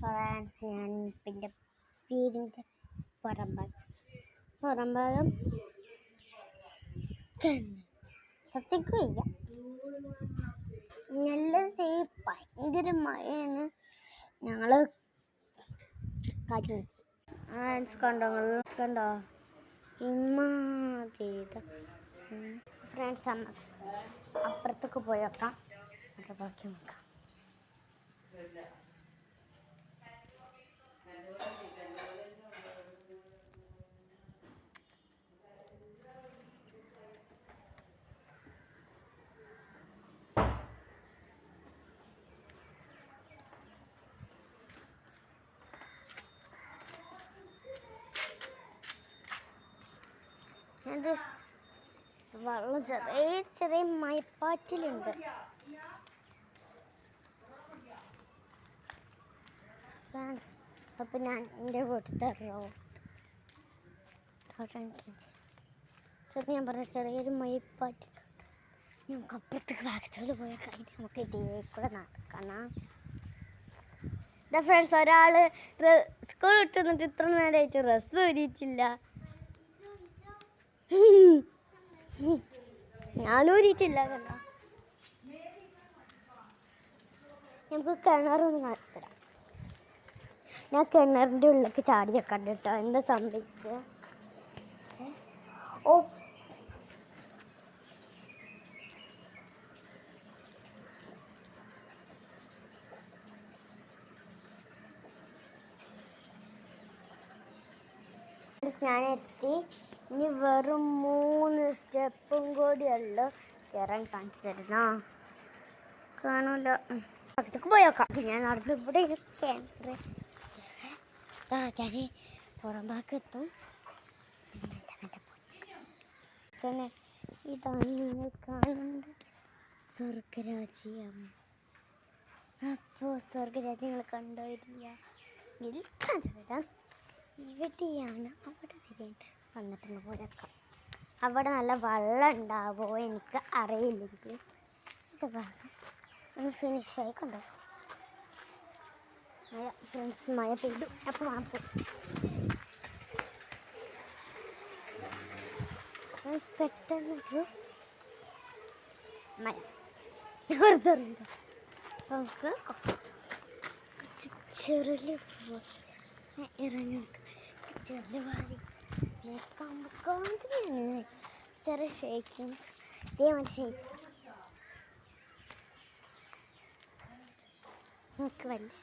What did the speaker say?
France ഞാൻ പിന്നെ വീടിൻ്റെ പുറംഭാഗം തന്നെ സത്യക്ക് വയ്യ. നല്ലത് ചെയ്യും. ഭയങ്കര മഴയാണ്. ഞങ്ങൾ കാറ്റ് പിടിച്ചു. കണ്ടോ ഇമ്മ ചെയ്ത ഫ്രണ്ട്സ് അപ്പുറത്തേക്ക് പോയേക്കാം. എന്നിട്ട് ബാക്കി നോക്കാം. വെള്ളം ചെറിയ മയപ്പാറ്റിലുണ്ട്. ഫ്രണ്ട്സ് അപ്പം ഞാൻ എൻ്റെ വീട്ടിലത്തെ ഞാൻ പറഞ്ഞ ചെറിയൊരു മയപ്പാറ്റിലുണ്ട്. നമുക്ക് അപ്പുറത്തേക്ക് ഭാഗത്തോട് പോയാൽ കഴിഞ്ഞ് നമുക്ക് ഇതേ കൂടെ നടക്കണം. ഫ്രണ്ട്സ് ഒരാൾ സ്കൂൾ വിട്ട് വന്നിട്ട് ഇത്ര നേരമായിട്ട് ഡ്രസ്സ് ഊരിയിട്ടില്ല. ഞാനൂരിയിട്ടില്ല. കണ്ടോ, നമുക്ക് കിണറൊന്ന് കാണിച്ചു തരാം. ഞാൻ കിണറിൻ്റെ ഉള്ളിലേക്ക് ചാടിയൊക്കെ ഉണ്ട് കേട്ടോ. എന്താ സംഭവിക്കുക? ഓ ഞാനെത്തി. ഇനി വെറും 3 സ്റ്റെപ്പും കൂടിയുള്ളൂ കയറാൻ. കാണിച്ചു തരുന്നോ? കാണൂല. അകത്തേക്ക് പോയേക്കാം. ഞാൻ നടന്ന് ഇവിടെ ക്യാമറ ഞാൻ പുറം ഭാഗത്തും. ഇതാണ് നിങ്ങൾ കാണുന്നത് സ്വർഗരാജ്യം. അപ്പോൾ സ്വർഗരാജ്യങ്ങൾ കണ്ടുവരില്ല. ഇതിൽ കാണിച്ചു തരാം. ഇവിടെയാണ്. അവിടെ വരെയുണ്ട്. വന്നിട്ടൊന്ന് പോയേക്കാം. അവിടെ നല്ല വെള്ളം ഉണ്ടാവുമോ എനിക്ക് അറിയില്ലെങ്കിൽ ഇത് ഭാഗം ഒന്ന് ഫിനിഷായി കണ്ടോ. മഴ ഫ്രണ്ട്സ് മഴ പെയ്തു. അപ്പോൾ മാത്രം പെട്ടെന്നൊരു മഴ വെറുതെ നമുക്ക് ചെറിയ ഇറങ്ങി ചെറിയ വാരി ചെറിയ ഷേക്കിങ് ഇതേമാതിരി ഷേക്ക് നമുക്ക് വലിയ